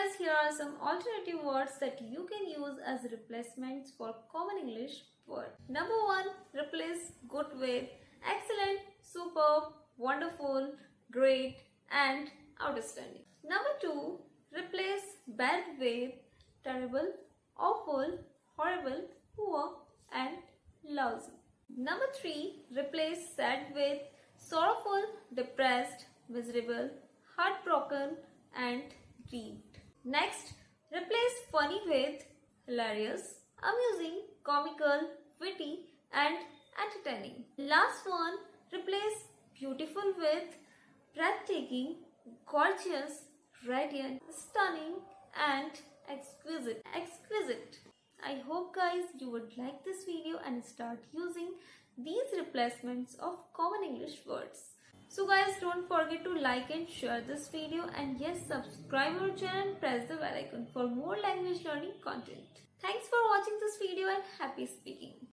guys, here are some alternative words that you can use as replacements for common English word. Number 1, replace good with excellent, superb, wonderful, great and outstanding. Number 2, replace bad with terrible, awful, horrible, poor and lousy. Number 3, replace sad with sorrowful, depressed, miserable, heartbroken and grieved. Next, replace funny with hilarious, amusing, comical, witty and entertaining. Last one, replace beautiful with breathtaking, gorgeous, radiant, stunning and exquisite. I hope guys you would like this video and start using these replacements of common English words. So guys, don't forget to like and share this video, and yes, subscribe our channel and press the bell icon for more language learning content. Thanks for watching this video and happy speaking.